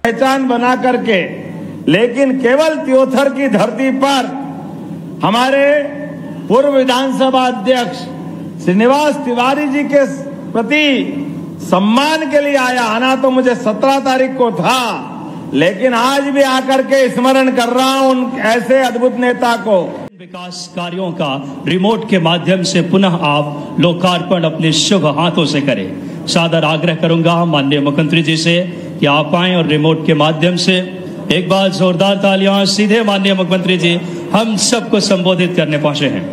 पहचान बना करके, लेकिन केवल त्योथर की धरती पर हमारे पूर्व विधानसभा अध्यक्ष श्रीनिवास तिवारी जी के प्रति सम्मान के लिए आया। आना तो मुझे 17 तारीख को था, लेकिन आज भी आकर के स्मरण कर रहा हूं उन ऐसे अद्भुत नेता को। विकास कार्यों का रिमोट के माध्यम से पुनः आप लोकार्पण अपने शुभ हाथों से करें। सादर आग्रह करूंगा माननीय मुख्यमंत्री जी से कि आप आएं और रिमोट के माध्यम से एक बार जोरदार तालियां सीधे माननीय मुख्यमंत्री जी हम सबको संबोधित करने पहुंचे हैं।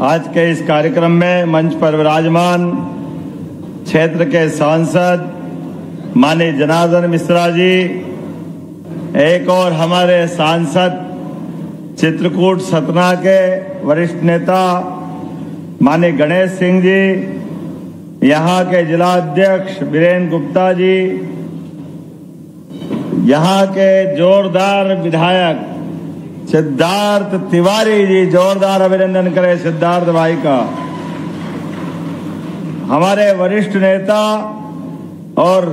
आज के इस कार्यक्रम में मंच पर विराजमान क्षेत्र के सांसद माननीय जनार्दन मिश्रा जी, एक और हमारे सांसद चित्रकूट सतना के वरिष्ठ नेता माननीय गणेश सिंह जी, यहाँ के जिला अध्यक्ष वीरेंद्र गुप्ता जी, यहाँ के जोरदार विधायक सिद्धार्थ तिवारी जी, जोरदार अभिनंदन करें सिद्धार्थ भाई का। हमारे वरिष्ठ नेता और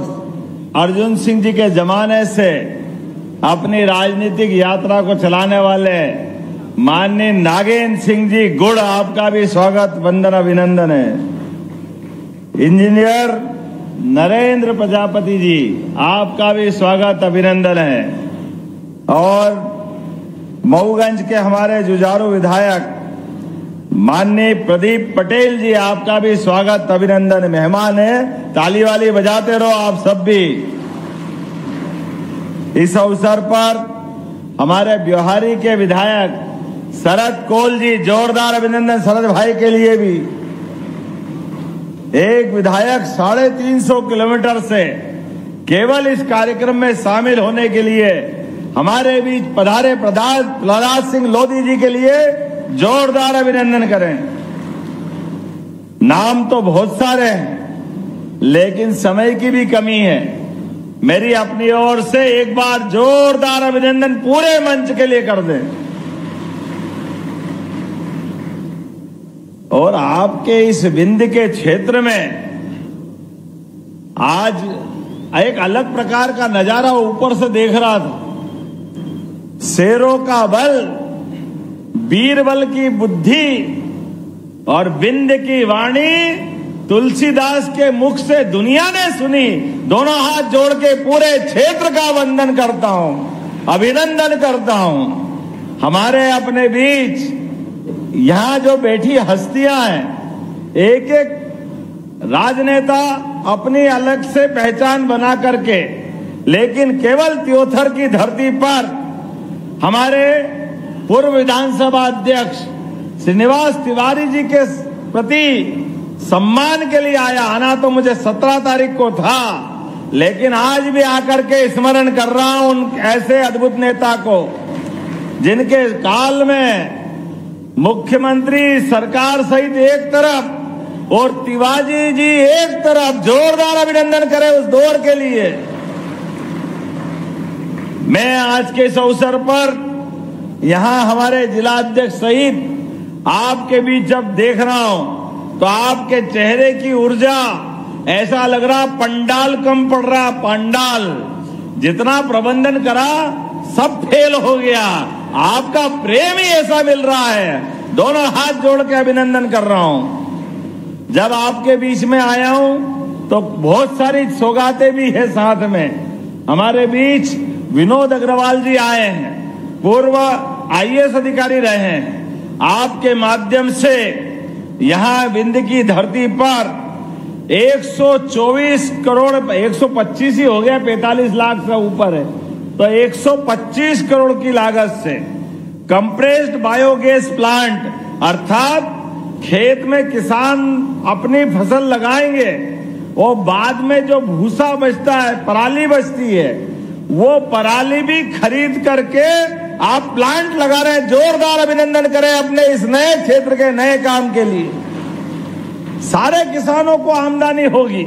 अर्जुन सिंह जी के जमाने से अपनी राजनीतिक यात्रा को चलाने वाले माननीय नागेंद्र सिंह जी गुड़, आपका भी स्वागत वंदन अभिनंदन है। इंजीनियर नरेंद्र प्रजापति जी, आपका भी स्वागत अभिनंदन है। और मऊगंज के हमारे जुझारू विधायक माननीय प्रदीप पटेल जी, आपका भी स्वागत अभिनंदन। मेहमान है, ताली वाली बजाते रहो आप सब भी। इस अवसर पर हमारे ब्योहारी के विधायक शरद कोल जी, जोरदार अभिनंदन शरद भाई के लिए भी। एक विधायक 350 किलोमीटर से केवल इस कार्यक्रम में शामिल होने के लिए हमारे बीच पधारे प्रहलाद सिंह लोधी जी के लिए जोरदार अभिनंदन करें। नाम तो बहुत सारे हैं, लेकिन समय की भी कमी है। मेरी अपनी ओर से एक बार जोरदार अभिनंदन पूरे मंच के लिए कर दें। और आपके इस विंध्य के क्षेत्र में आज एक अलग प्रकार का नजारा ऊपर से देख रहा था। शेरों का बल, बीरबल की बुद्धि और विंध्य की वाणी तुलसीदास के मुख से दुनिया ने सुनी। दोनों हाथ जोड़ के पूरे क्षेत्र का वंदन करता हूं, अभिनंदन करता हूं। हमारे अपने बीच यहां जो बैठी हस्तियां हैं, एक एक राजनेता अपनी अलग से पहचान बना करके, लेकिन केवल त्योथर की धरती पर हमारे पूर्व विधानसभा अध्यक्ष श्रीनिवास तिवारी जी के प्रति सम्मान के लिए आया। आना तो मुझे 17 तारीख को था, लेकिन आज भी आकर के स्मरण कर रहा हूं उन ऐसे अद्भुत नेता को, जिनके काल में मुख्यमंत्री सरकार सहित एक तरफ और तिवारी जी एक तरफ। जोरदार अभिनंदन करें उस दौर के लिए। मैं आज के इस अवसर पर यहां हमारे जिला अध्यक्ष सहित आपके बीच जब देख रहा हूं तो आपके चेहरे की ऊर्जा ऐसा लग रहा पंडाल कम पड़ रहा। पंडाल जितना प्रबंधन करा सब फेल हो गया। आपका प्रेम ही ऐसा मिल रहा है। दोनों हाथ जोड़ के अभिनंदन कर रहा हूं। जब आपके बीच में आया हूं तो बहुत सारी सौगातें भी है साथ में। हमारे बीच विनोद अग्रवाल जी आए हैं, पूर्व IAS अधिकारी रहे हैं। आपके माध्यम से यहां विंध्य की धरती पर 124 करोड़, 125 ही हो गया, 45 लाख से ऊपर है, तो 125 करोड़ की लागत से कंप्रेस्ड बायोगैस प्लांट, अर्थात खेत में किसान अपनी फसल लगाएंगे और बाद में जो भूसा बचता है, पराली बचती है, वो पराली भी खरीद करके आप प्लांट लगा रहे हैं। जोरदार अभिनंदन करें अपने इस नए क्षेत्र के नए काम के लिए। सारे किसानों को आमदनी होगी,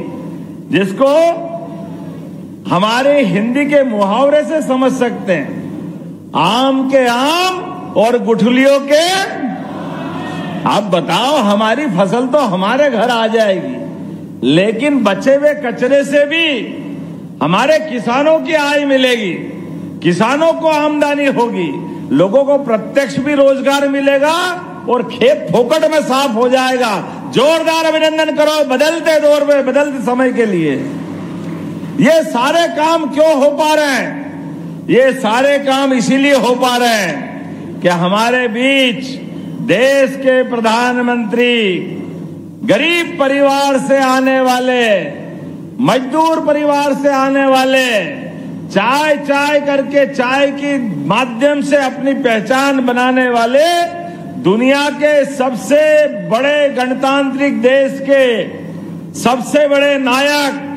जिसको हमारे हिंदी के मुहावरे से समझ सकते हैं। आम के आम और गुठलियों के। आप बताओ, हमारी फसल तो हमारे घर आ जाएगी, लेकिन बचे हुए कचरे से भी हमारे किसानों की आय मिलेगी, किसानों को आमदनी होगी, लोगों को प्रत्यक्ष भी रोजगार मिलेगा और खेत फोकट में साफ हो जाएगा। जोरदार अभिनंदन करो बदलते दौर में, बदलते समय के लिए। ये सारे काम क्यों हो पा रहे हैं? ये सारे काम इसीलिए हो पा रहे हैं कि हमारे बीच देश के प्रधानमंत्री गरीब परिवार से आने वाले, मजदूर परिवार से आने वाले, चाय चाय करके चाय के माध्यम से अपनी पहचान बनाने वाले, दुनिया के सबसे बड़े गणतांत्रिक देश के सबसे बड़े नायक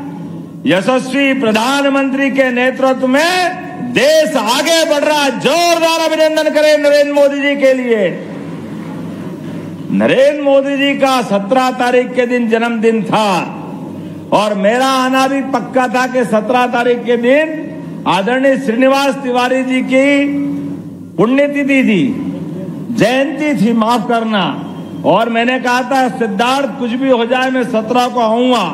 यशस्वी प्रधानमंत्री के नेतृत्व में देश आगे बढ़ रहा। जोरदार अभिनंदन करें नरेंद्र मोदी जी के लिए। नरेंद्र मोदी जी का 17 तारीख के दिन जन्मदिन था और मेरा आना भी पक्का था कि 17 तारीख के दिन आदरणीय श्रीनिवास तिवारी जी की पुण्यतिथि थी, जयंती थी, माफ करना। और मैंने कहा था सिद्धार्थ कुछ भी हो जाए मैं 17 को आऊंगा,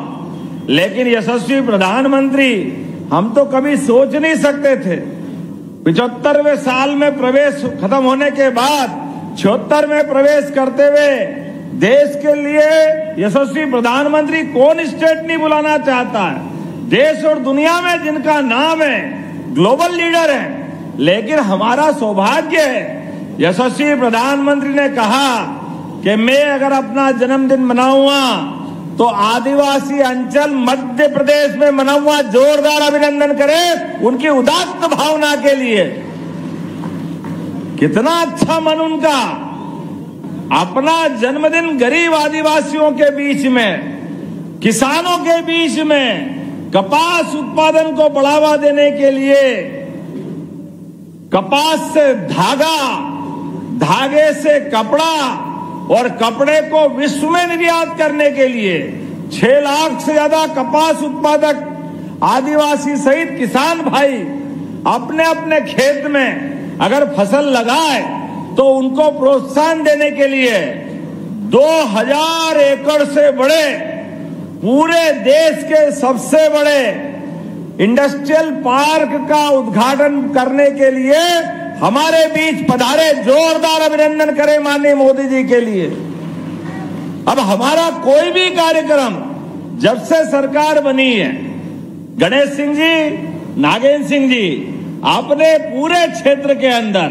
लेकिन यशस्वी प्रधानमंत्री हम तो कभी सोच नहीं सकते थे। 75वें साल में प्रवेश खत्म होने के बाद 76 में प्रवेश करते हुए देश के लिए यशस्वी प्रधानमंत्री कौन स्टेट नहीं बुलाना चाहता है। देश और दुनिया में जिनका नाम है, ग्लोबल लीडर है, लेकिन हमारा सौभाग्य है यशस्वी प्रधानमंत्री ने कहा कि मैं अगर अपना जन्मदिन मनाऊंगा तो आदिवासी अंचल मध्य प्रदेश में मनाऊंगा। जोरदार अभिनंदन करें उनकी उदात्त भावना के लिए। कितना अच्छा मन उनका। अपना जन्मदिन गरीब आदिवासियों के बीच में, किसानों के बीच में कपास उत्पादन को बढ़ावा देने के लिए, कपास से धागा, धागे से कपड़ा और कपड़े को विश्व में निर्यात करने के लिए 6 लाख से ज्यादा कपास उत्पादक आदिवासी सहित किसान भाई अपने अपने खेत में अगर फसल लगाए तो उनको प्रोत्साहन देने के लिए 2000 एकड़ से बड़े, पूरे देश के सबसे बड़े इंडस्ट्रियल पार्क का उद्घाटन करने के लिए हमारे बीच पधारे। जोरदार अभिनंदन करें माननीय मोदी जी के लिए। अब हमारा कोई भी कार्यक्रम जब से सरकार बनी है, गणेश सिंह जी, नागेंद्र सिंह जी, अपने पूरे क्षेत्र के अंदर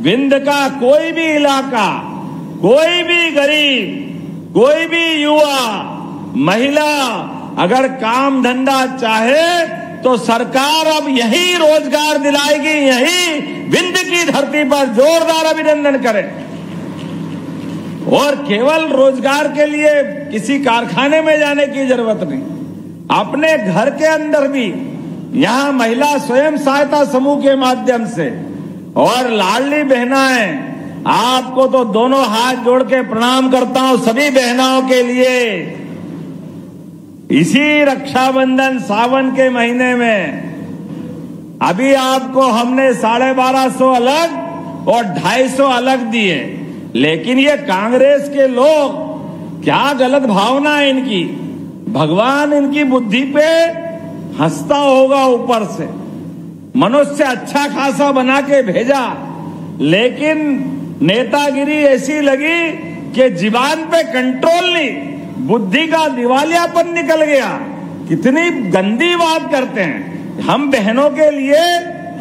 विंध्य का कोई भी इलाका, कोई भी गरीब, कोई भी युवा, महिला अगर काम धंधा चाहे तो सरकार अब यही रोजगार दिलाएगी, यही विंध्य की धरती पर। जोरदार अभिनंदन करें। और केवल रोजगार के लिए किसी कारखाने में जाने की जरूरत नहीं, अपने घर के अंदर भी यहां महिला स्वयं सहायता समूह के माध्यम से और लाडली बहनाएं, आपको तो दोनों हाथ जोड़ के प्रणाम करता हूं सभी बहनाओं के लिए। इसी रक्षाबंधन सावन के महीने में अभी आपको हमने 1250 अलग और 250 अलग दिए, लेकिन ये कांग्रेस के लोग, क्या गलत भावना है इनकी। भगवान इनकी बुद्धि पे हंसता होगा ऊपर से, मनुष्य अच्छा खासा बना के भेजा, लेकिन नेतागिरी ऐसी लगी कि जीवान पे कंट्रोल नहीं, बुद्धि का दिवालियापन निकल गया। कितनी गंदी बात करते हैं। हम बहनों के लिए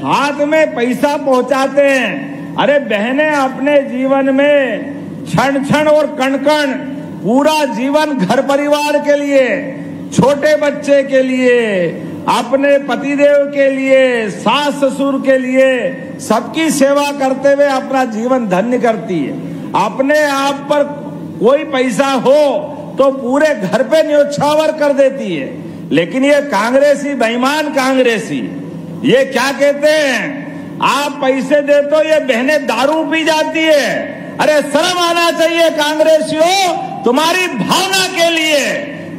हाथ में पैसा पहुंचाते हैं। अरे बहनें अपने जीवन में क्षण क्षण और कण कण पूरा जीवन घर परिवार के लिए, छोटे बच्चे के लिए, अपने पतिदेव के लिए, सास ससुर के लिए सबकी सेवा करते हुए अपना जीवन धन्य करती है। अपने आप पर कोई पैसा हो तो पूरे घर पे न्योछावर कर देती है। लेकिन ये कांग्रेसी, बेईमान कांग्रेसी, ये क्या कहते हैं, आप पैसे दे तो ये बहनें दारू पी जाती है। अरे शर्म आना चाहिए कांग्रेसियों, तुम्हारी भावना के लिए।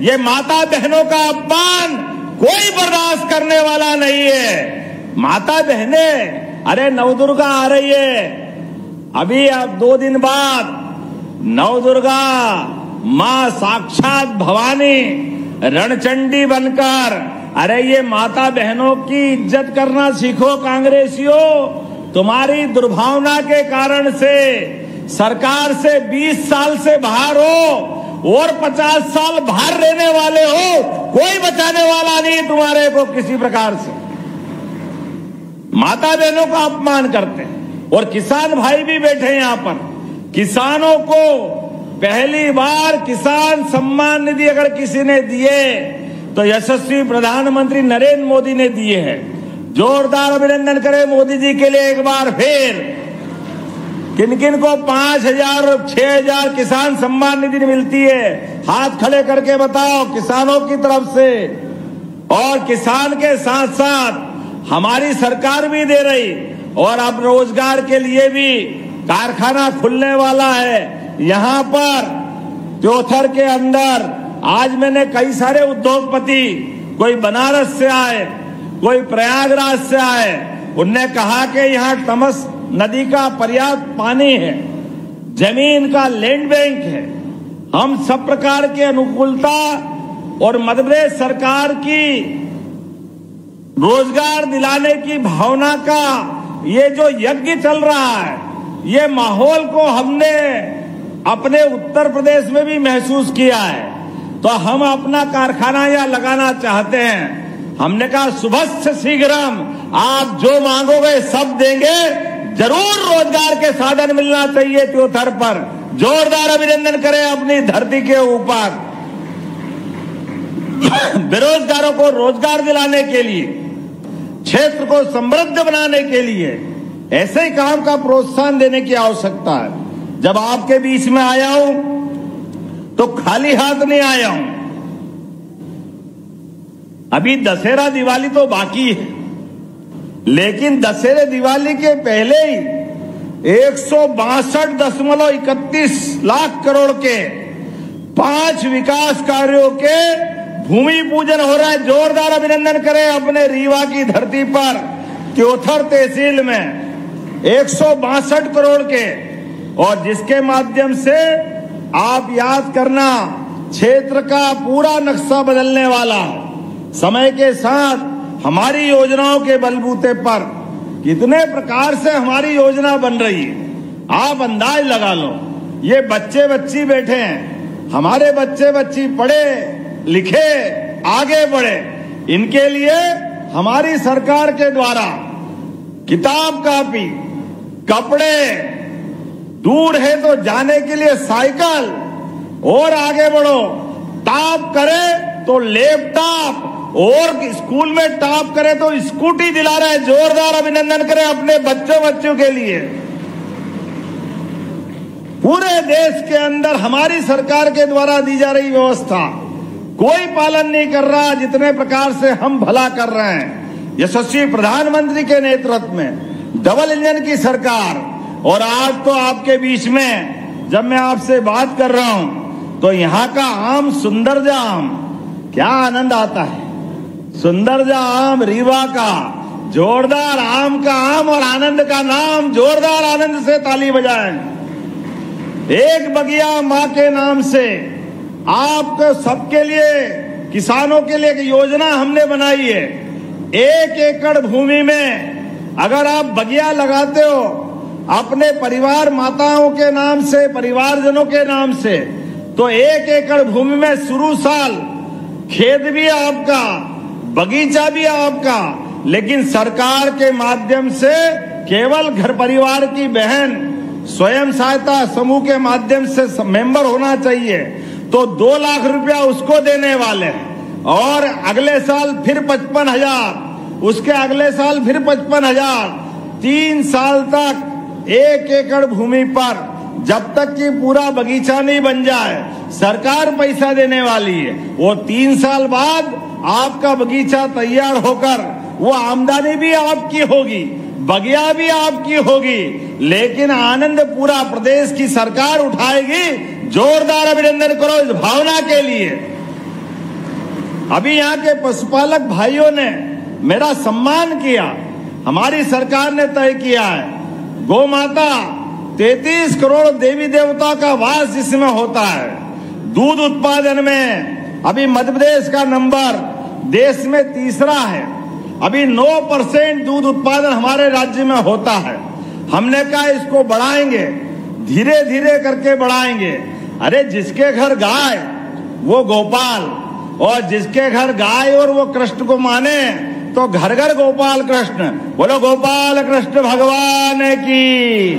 ये माता बहनों का अपमान कोई बर्दाश्त करने वाला नहीं है। माता बहनें, अरे नवदुर्गा आ रही है, अभी अब 2 दिन बाद नवदुर्गा मां साक्षात भवानी रणचंडी बनकर अरे ये माता बहनों की इज्जत करना सीखो कांग्रेसियों। तुम्हारी दुर्भावना के कारण से सरकार से 20 साल से बाहर हो और 50 साल बाहर रहने वाले हो, कोई बचाने वाला नहीं तुम्हारे को किसी प्रकार से। माता बहनों का अपमान करते हैं और किसान भाई भी बैठे हैं यहां पर। किसानों को पहली बार किसान सम्मान निधि अगर किसी ने दिए तो यशस्वी प्रधानमंत्री नरेंद्र मोदी ने दिए हैं। जोरदार अभिनंदन करें मोदी जी के लिए एक बार फिर। किन किन को 5,000 और 6,000 किसान सम्मान निधि मिलती है, हाथ खड़े करके बताओ किसानों की तरफ से। और किसान के साथ साथ हमारी सरकार भी दे रही, और अब रोजगार के लिए भी कारखाना खुलने वाला है यहां पर त्योथर के अंदर। आज मैंने कई सारे उद्योगपति, कोई बनारस से आए, कोई प्रयागराज से आए, उनने कहा कि यहां तमस नदी का पर्याप्त पानी है, जमीन का लैंड बैंक है। हम सब प्रकार की अनुकूलता और मध्य प्रदेश सरकार की रोजगार दिलाने की भावना का ये जो यज्ञ चल रहा है, ये माहौल को हमने अपने उत्तर प्रदेश में भी महसूस किया है। तो हम अपना कारखाना यहाँ लगाना चाहते हैं। हमने कहा शुभस्य शीघ्रम, आप जो मांगोगे सब देंगे। जरूर रोजगार के साधन मिलना चाहिए त्योथर पर। जोरदार अभिनंदन करें अपनी धरती के ऊपर। बेरोजगारों को रोजगार दिलाने के लिए, क्षेत्र को समृद्ध बनाने के लिए ऐसे ही काम का प्रोत्साहन देने की आवश्यकता है। जब आपके बीच में आया हूं तो खाली हाथ नहीं आया हूं। अभी दशहरा दिवाली तो बाकी है, लेकिन दशहरे दिवाली के पहले ही 162.31 लाख करोड़ के 5 विकास कार्यों के भूमि पूजन हो रहा है। जोरदार अभिनंदन करें अपने रीवा की धरती पर त्योथर तहसील में 162 करोड़ के, और जिसके माध्यम से आप याद करना क्षेत्र का पूरा नक्शा बदलने वाला। समय के साथ हमारी योजनाओं के बलबूते पर कितने प्रकार से हमारी योजना बन रही है, आप अंदाज लगा लो। ये बच्चे बच्ची बैठे हैं, हमारे बच्चे बच्ची पढ़े लिखे आगे बढ़े, इनके लिए हमारी सरकार के द्वारा किताब कॉपी, कपड़े, दूर है तो जाने के लिए साइकिल, और आगे बढ़ो टॉप करे तो लैपटॉप, और स्कूल में टॉप करे तो स्कूटी दिला रहे हैं। जोरदार अभिनंदन करें अपने बच्चों के लिए। पूरे देश के अंदर हमारी सरकार के द्वारा दी जा रही व्यवस्था कोई पालन नहीं कर रहा, जितने प्रकार से हम भला कर रहे हैं। यशस्वी प्रधानमंत्री के नेतृत्व में डबल इंजन की सरकार, और आज तो आपके बीच में जब मैं आपसे बात कर रहा हूं तो यहाँ का आम सुंदरजा आम, क्या आनंद आता है। सुंदरजा आम रीवा का, जोरदार आम का आम और आनंद का नाम, जोरदार आनंद से ताली बजाएं। एक बगिया मां के नाम से आपको सबके लिए, किसानों के लिए एक योजना हमने बनाई है। 1 एकड़ भूमि में अगर आप बगिया लगाते हो अपने परिवार माताओं के नाम से, परिवारजनों के नाम से, तो 1 एकड़ भूमि में शुरू साल खेत भी आपका, बगीचा भी आपका, लेकिन सरकार के माध्यम से केवल घर परिवार की बहन स्वयं सहायता समूह के माध्यम से मेंबर होना चाहिए, तो 2 लाख रुपया उसको देने वाले हैं। और अगले साल फिर 55,000, उसके अगले साल फिर 55,000। 3 साल तक 1 एकड़ भूमि पर जब तक कि पूरा बगीचा नहीं बन जाए सरकार पैसा देने वाली है। वो 3 साल बाद आपका बगीचा तैयार होकर वो आमदनी भी आपकी होगी, बगिया भी आपकी होगी, लेकिन आनंद पूरा प्रदेश की सरकार उठाएगी। जोरदार अभिनंदन करो इस भावना के लिए। अभी यहाँ के पशुपालक भाइयों ने मेरा सम्मान किया। हमारी सरकार ने तय किया है गौ माता 33 करोड़ देवी देवता का वास जिसमें होता है। दूध उत्पादन में अभी मध्य प्रदेश का नंबर देश में तीसरा है। अभी 9% दूध उत्पादन हमारे राज्य में होता है। हमने कहा इसको बढ़ाएंगे, धीरे धीरे करके बढ़ाएंगे। अरे जिसके घर गाय वो गोपाल, और जिसके घर गाय और वो कृष्ण को माने तो घर घर गोपाल कृष्ण। बोलो गोपाल कृष्ण भगवान की।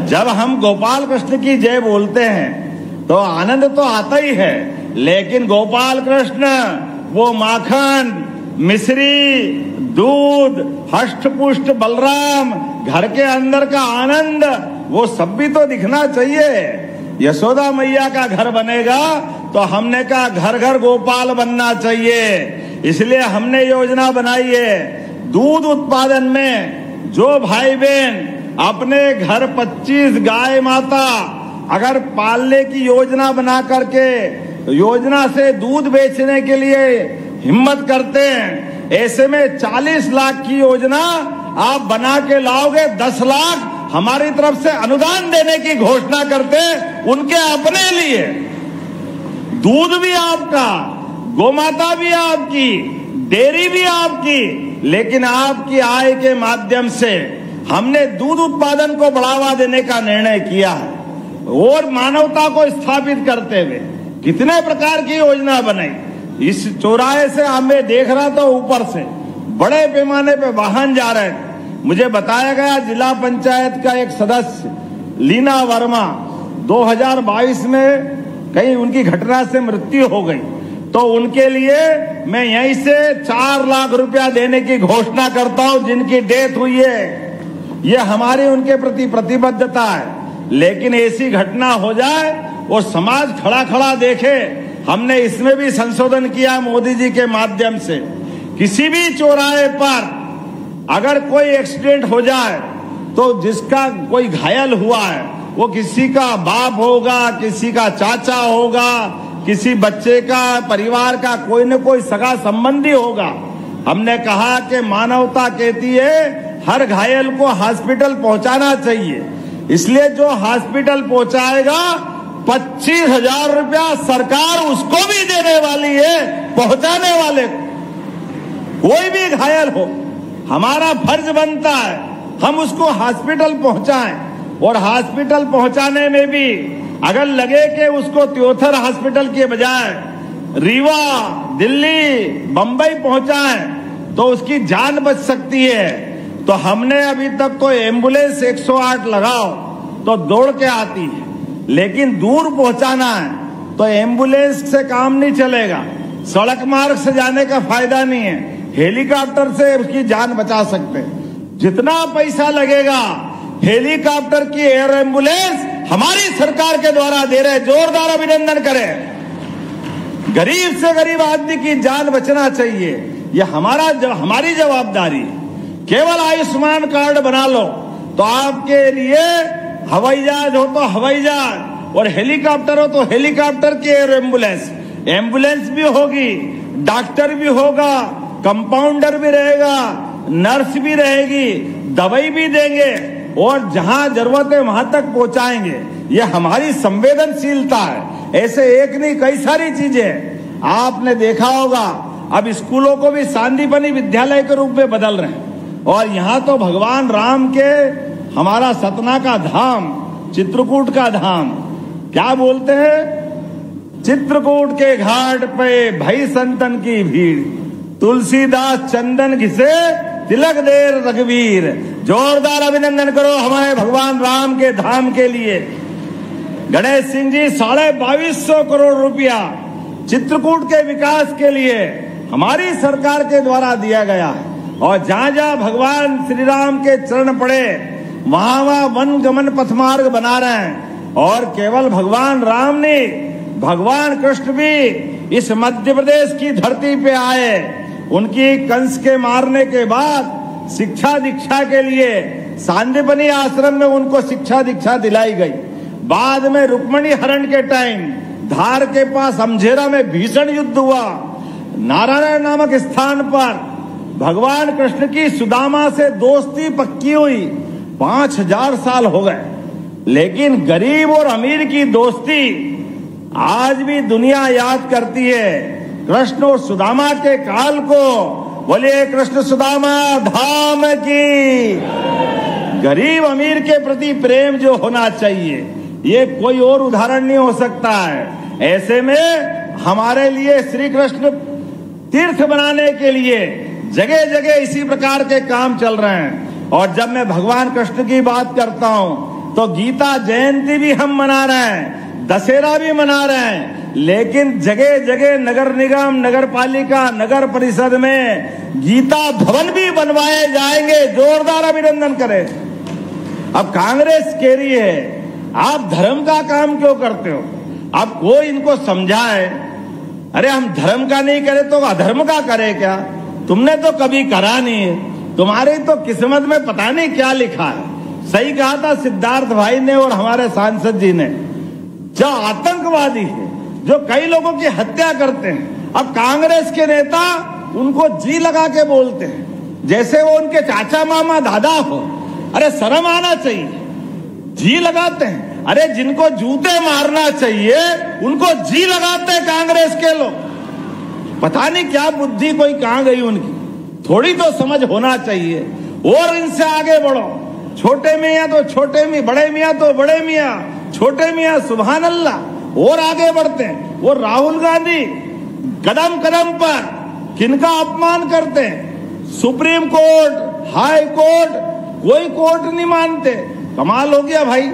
जब हम गोपाल कृष्ण की जय बोलते हैं तो आनंद तो आता ही है, लेकिन गोपाल कृष्ण वो माखन, मिश्री, दूध, हष्ट पुष्ट बलराम, घर के अंदर का आनंद, वो सब भी तो दिखना चाहिए। यशोदा मैया का घर बनेगा तो हमने कहा घर घर गोपाल बनना चाहिए। इसलिए हमने योजना बनाई है, दूध उत्पादन में जो भाई बहन अपने घर 25 गाय माता अगर पालने की योजना बना करके योजना से दूध बेचने के लिए हिम्मत करते हैं, ऐसे में 40 लाख की योजना आप बना के लाओगे, 10 लाख हमारी तरफ से अनुदान देने की घोषणा करते उनके अपने लिए। दूध भी आपका, गोमाता भी आपकी, डेयरी भी आपकी, लेकिन आपकी आय के माध्यम से हमने दूध उत्पादन को बढ़ावा देने का निर्णय किया है। और मानवता को स्थापित करते हुए कितने प्रकार की योजना बनाई। इस चौराहे से हमें देख रहा था, ऊपर से बड़े पैमाने पे वाहन जा रहे थे। मुझे बताया गया जिला पंचायत का एक सदस्य लीना वर्मा 2022 में कहीं उनकी घटना से मृत्यु हो गई, तो उनके लिए मैं यहीं से 4 लाख रुपया देने की घोषणा करता हूं। जिनकी डेथ हुई है, ये हमारी उनके प्रति प्रतिबद्धता है। लेकिन ऐसी घटना हो जाए और समाज खड़ा खड़ा देखे, हमने इसमें भी संशोधन किया मोदी जी के माध्यम से। किसी भी चौराहे पर अगर कोई एक्सीडेंट हो जाए तो जिसका कोई घायल हुआ है वो किसी का बाप होगा, किसी का चाचा होगा, किसी बच्चे का, परिवार का कोई न कोई सगा संबंधी होगा। हमने कहा कि मानवता कहती है हर घायल को हॉस्पिटल पहुंचाना चाहिए, इसलिए जो हॉस्पिटल पहुंचाएगा 25,000 रुपया सरकार उसको भी देने वाली है, पहुंचाने वाले को। कोई भी घायल हो, हमारा फर्ज बनता है हम उसको हॉस्पिटल पहुंचाएं। और हॉस्पिटल पहुंचाने में भी अगर लगे कि उसको त्योथर हॉस्पिटल के बजाय रीवा, दिल्ली, बंबई पहुंचाएं तो उसकी जान बच सकती है। तो हमने अभी तक तो एम्बुलेंस 108 लगाओ तो दौड़ के आती है, लेकिन दूर पहुंचाना है तो एम्बुलेंस से काम नहीं चलेगा, सड़क मार्ग से जाने का फायदा नहीं है, हेलीकॉप्टर से उसकी जान बचा सकते हैं। जितना पैसा लगेगा हेलीकॉप्टर की एयर एम्बुलेंस हमारी सरकार के द्वारा दे रहे, जोरदार अभिनंदन करें। गरीब से गरीब आदमी की जान बचना चाहिए, ये हमारी जवाबदारी है। केवल आयुष्मान कार्ड बना लो तो आपके लिए हवाई जहाज हो तो हवाई जहाज, और हेलीकॉप्टर हो तो हेलीकॉप्टर की एयर एम्बुलेंस भी होगी, डॉक्टर भी होगा, कंपाउंडर भी रहेगा, नर्स भी रहेगी, दवाई भी देंगे, और जहां जरूरत है वहां तक पहुंचाएंगे। ये हमारी संवेदनशीलता है। ऐसे एक नहीं कई सारी चीजें आपने देखा होगा। अब स्कूलों को भी सांदीपनी विद्यालय के रूप में बदल रहे हैं, और यहाँ तो भगवान राम के हमारा सतना का धाम, चित्रकूट का धाम, क्या बोलते हैं, चित्रकूट के घाट पे भई संतन की भीड़, तुलसीदास चंदन घिसे तिलक देर रघुवीर। जोरदार अभिनंदन करो हमारे भगवान राम के धाम के लिए। गणेश सिंह जी 2250 करोड़ रुपया चित्रकूट के विकास के लिए हमारी सरकार के द्वारा दिया गया है, और जहां जहां भगवान श्री राम के चरण पड़े वहां वहां वन गमन पथ मार्ग बना रहे हैं। और केवल भगवान राम ने, भगवान कृष्ण भी इस मध्य प्रदेश की धरती पे आए। उनकी कंस के मारने के बाद शिक्षा दीक्षा के लिए सांदीपनी आश्रम में उनको शिक्षा दीक्षा दिलाई गई। बाद में रुक्मणी हरण के टाइम धार के पास अमझेरा में भीषण युद्ध हुआ। नारायण नामक स्थान पर भगवान कृष्ण की सुदामा से दोस्ती पक्की हुई। 5000 साल हो गए, लेकिन गरीब और अमीर की दोस्ती आज भी दुनिया याद करती है। कृष्ण और सुदामा के काल को। बोलिए कृष्ण सुदामा धाम की। गरीब अमीर के प्रति प्रेम जो होना चाहिए, ये कोई और उदाहरण नहीं हो सकता है। ऐसे में हमारे लिए श्री कृष्ण तीर्थ बनाने के लिए जगह जगह इसी प्रकार के काम चल रहे हैं। और जब मैं भगवान कृष्ण की बात करता हूं तो गीता जयंती भी हम मना रहे हैं, दशहरा भी मना रहे हैं, लेकिन जगह जगह नगर निगम, नगर पालिका, नगर परिषद में गीता भवन भी बनवाए जाएंगे। जोरदार अभिनंदन करें। अब कांग्रेस कह रही है आप धर्म का काम क्यों करते हो? अब कोई इनको समझाए, अरे हम धर्म का नहीं करे तो अधर्म का करे क्या? तुमने तो कभी करा नहीं है, तुम्हारी तो किस्मत में पता नहीं क्या लिखा है। सही कहा था सिद्धार्थ भाई ने और हमारे सांसद जी ने। जो आतंकवादी है, जो कई लोगों की हत्या करते हैं, अब कांग्रेस के नेता उनको जी लगा के बोलते हैं जैसे वो उनके चाचा मामा दादा हो। अरे शर्म आना चाहिए, जी लगाते हैं। अरे जिनको जूते मारना चाहिए उनको जी लगाते हैं कांग्रेस के लोग। पता नहीं क्या बुद्धि कोई कहां गई उनकी, थोड़ी तो समझ होना चाहिए। और इनसे आगे बढ़ो, छोटे मियां तो छोटे मियां, बड़े मियां तो बड़े मियां, छोटे मियां सुभान अल्लाह। और आगे बढ़ते हैं। वो राहुल गांधी कदम कदम पर किनका अपमान करते हैं? सुप्रीम कोर्ट, हाई कोर्ट, कोई कोर्ट नहीं मानते। कमाल हो गया भाई।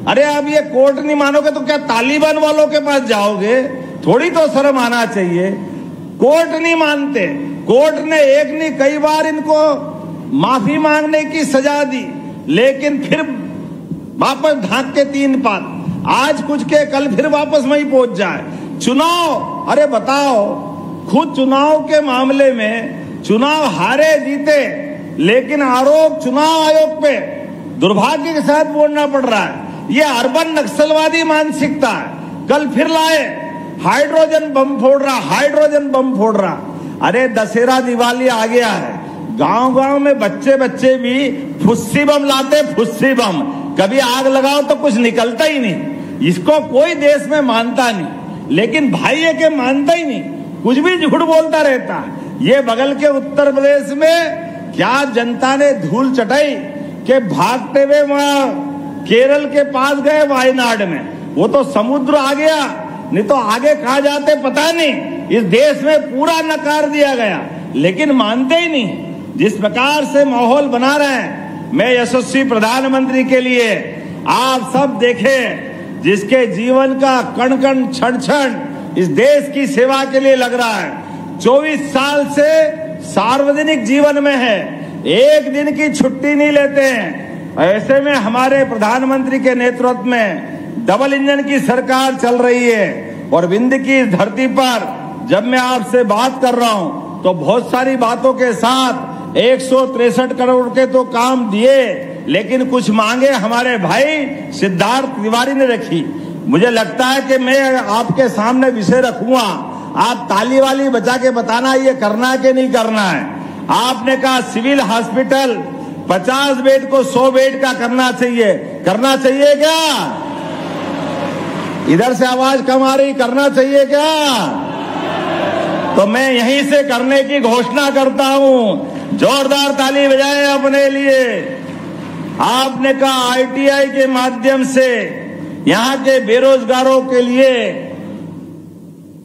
अरे अब ये कोर्ट नहीं मानोगे तो क्या तालिबान वालों के पास जाओगे? थोड़ी तो शर्म आना चाहिए। कोर्ट नहीं मानते। कोर्ट ने एक नहीं कई बार इनको माफी मांगने की सजा दी, लेकिन फिर वापस ढांक के 3 पात। आज कुछ के कल फिर वापस वहीं पहुंच जाए। चुनाव, अरे बताओ, खुद चुनाव के मामले में चुनाव हारे जीते, लेकिन आरोप चुनाव आयोग पे दुर्भाग्य के साथ बोलना पड़ रहा है। ये अर्बन नक्सलवादी मानसिकता है। कल फिर लाए हाइड्रोजन बम फोड़ रहा, हाइड्रोजन बम फोड़ रहा। अरे दशहरा दिवाली आ गया है, गांव गांव में बच्चे बच्चे भी फुस्सी बम लाते, फुस्सी बम। कभी आग लगाओ तो कुछ निकलता ही नहीं। इसको कोई देश में मानता नहीं, लेकिन भाई ये के मानता ही नहीं, कुछ भी झूठ बोलता रहता है। ये बगल के उत्तर प्रदेश में क्या जनता ने धूल चटाई के भागते हुए वहां केरल के पास गए, वायनाड में। वो तो समुद्र आ गया, नहीं तो आगे कहा जाते पता नहीं। इस देश में पूरा नकार दिया गया, लेकिन मानते ही नहीं। जिस प्रकार से माहौल बना रहे हैं, मैं यशस्वी प्रधानमंत्री के लिए आप सब देखें, जिसके जीवन का कण कण क्षण क्षण इस देश की सेवा के लिए लग रहा है। 24 साल से सार्वजनिक जीवन में है, एक दिन की छुट्टी नहीं लेते हैं। ऐसे में हमारे प्रधानमंत्री के नेतृत्व में डबल इंजन की सरकार चल रही है। और विंध्य की धरती पर जब मैं आपसे बात कर रहा हूं तो बहुत सारी बातों के साथ 163 करोड़ के तो काम दिए, लेकिन कुछ मांगे हमारे भाई सिद्धार्थ तिवारी ने रखी। मुझे लगता है कि मैं आपके सामने विषय रखूंगा, आप ताली वाली बजा के बताना ये करना है कि नहीं करना है। आपने कहा सिविल हॉस्पिटल 50 बेड को 100 बेड का करना चाहिए, करना चाहिए क्या? इधर से आवाज कम आ रही, करना चाहिए क्या? तो मैं यहीं से करने की घोषणा करता हूं। जोरदार ताली बजाएं अपने लिए। आपने कहा आईटीआई के माध्यम से यहां के बेरोजगारों के लिए,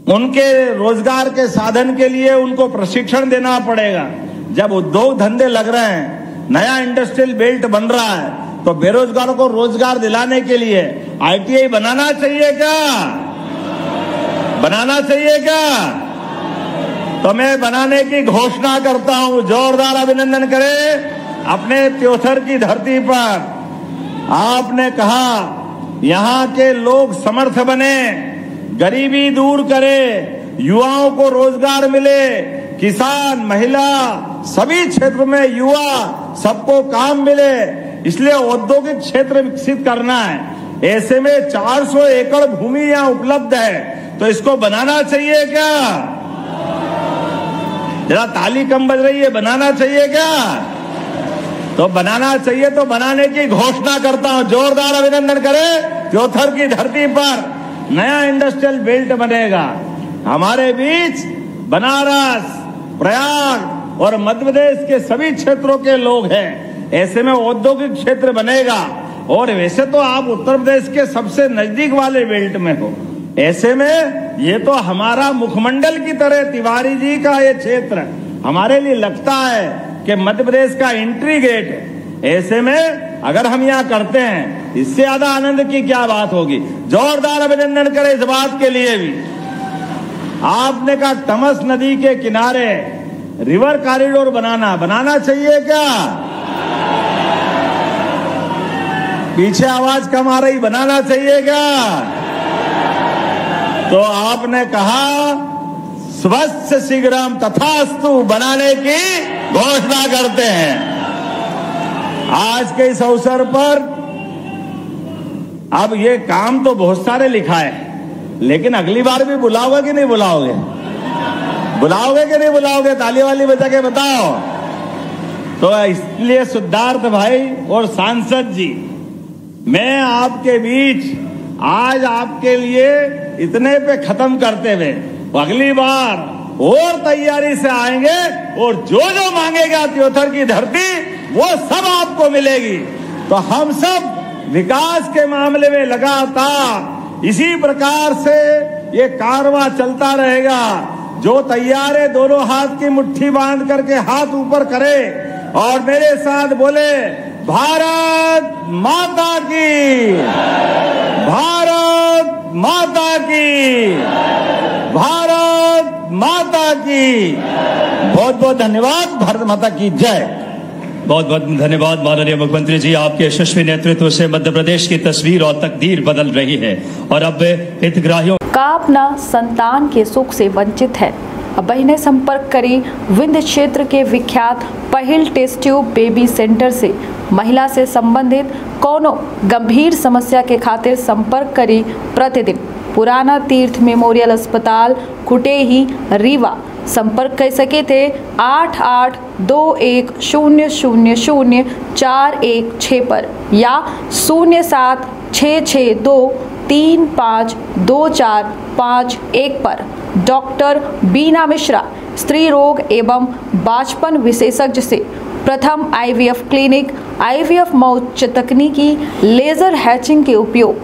उनके रोजगार के साधन के लिए उनको प्रशिक्षण देना पड़ेगा। जब उद्योग धंधे लग रहे हैं, नया इंडस्ट्रियल बेल्ट बन रहा है, तो बेरोजगारों को रोजगार दिलाने के लिए आईटीआई बनाना चाहिए क्या? बनाना चाहिए क्या? तो मैं बनाने की घोषणा करता हूं। जोरदार अभिनंदन करें अपने त्योथर की धरती पर। आपने कहा यहां के लोग समर्थ बने, गरीबी दूर करे, युवाओं को रोजगार मिले, किसान, महिला, सभी क्षेत्र में युवा सबको काम मिले, इसलिए औद्योगिक क्षेत्र विकसित करना है। ऐसे में 400 एकड़ भूमि यहां उपलब्ध है, तो इसको बनाना चाहिए क्या? जरा ताली कम बज रही है, बनाना चाहिए क्या? तो बनाना चाहिए, तो बनाने की घोषणा करता हूं। जोरदार अभिनंदन करें। त्योथर की धरती पर नया इंडस्ट्रियल बेल्ट बनेगा। हमारे बीच बनारस, प्रयाग और मध्य प्रदेश के सभी क्षेत्रों के लोग हैं। ऐसे में औद्योगिक क्षेत्र बनेगा और वैसे तो आप उत्तर प्रदेश के सबसे नजदीक वाले बेल्ट में हो। ऐसे में ये तो हमारा मुखमंडल की तरह तिवारी जी का ये क्षेत्र हमारे लिए लगता है कि मध्य प्रदेश का एंट्री गेट है। ऐसे में अगर हम यहाँ करते हैं, इससे ज्यादा आनंद की क्या बात होगी। जोरदार अभिनंदन करें इस बात के लिए भी। आपने कहा तमस नदी के किनारे रिवर कॉरिडोर बनाना चाहिए क्या? पीछे आवाज कम आ रही, बनाना चाहिए क्या? तो आपने कहा स्वस्य शीघ्रम तथास्तु बनाने की घोषणा करते हैं। आज के इस अवसर पर अब ये काम तो बहुत सारे लिखा है, लेकिन अगली बार भी बुलाओगे कि नहीं बुलाओगे? बुलाओगे कि नहीं बुलाओगे? ताली वाली बजा के बताओ। तो इसलिए सिद्धार्थ भाई और सांसद जी, मैं आपके बीच आज आपके लिए इतने पे खत्म करते हुए अगली बार और तैयारी से आएंगे और जो जो मांगेगा त्योथर की धरती वो सब आपको मिलेगी। तो हम सब विकास के मामले में लगातार इसी प्रकार से ये कारवां चलता रहेगा। जो तैयार है दोनों हाथ की मुट्ठी बांध करके हाथ ऊपर करे और मेरे साथ बोले, भारत माता की, भारत माता की, भारत माता की। बहुत बहुत धन्यवाद। भारत माता की जय। बहुत बहुत धन्यवाद माननीय मुख्यमंत्री जी। आपके यशस्वी नेतृत्व से मध्य प्रदेश की तस्वीर और तकदीर बदल रही है और अब हितग्राहियों का अपना संतान के सुख से वंचित है। अब बहने संपर्क करी विंध्य क्षेत्र के विख्यात पहिल टेस्ट ट्यूब बेबी सेंटर से। महिला से संबंधित कोनो गंभीर समस्या के खातिर संपर्क करी प्रतिदिन पुराना तीर्थ मेमोरियल अस्पताल कुटेही रीवा। संपर्क कर सके थे 8821000416 पर या 0766235245 पर। डॉक्टर बीना मिश्रा स्त्री रोग एवं बांझपन विशेषज्ञ से प्रथम IVF क्लिनिक, IVF मौच तकनीकी, लेजर हैचिंग के उपयोग,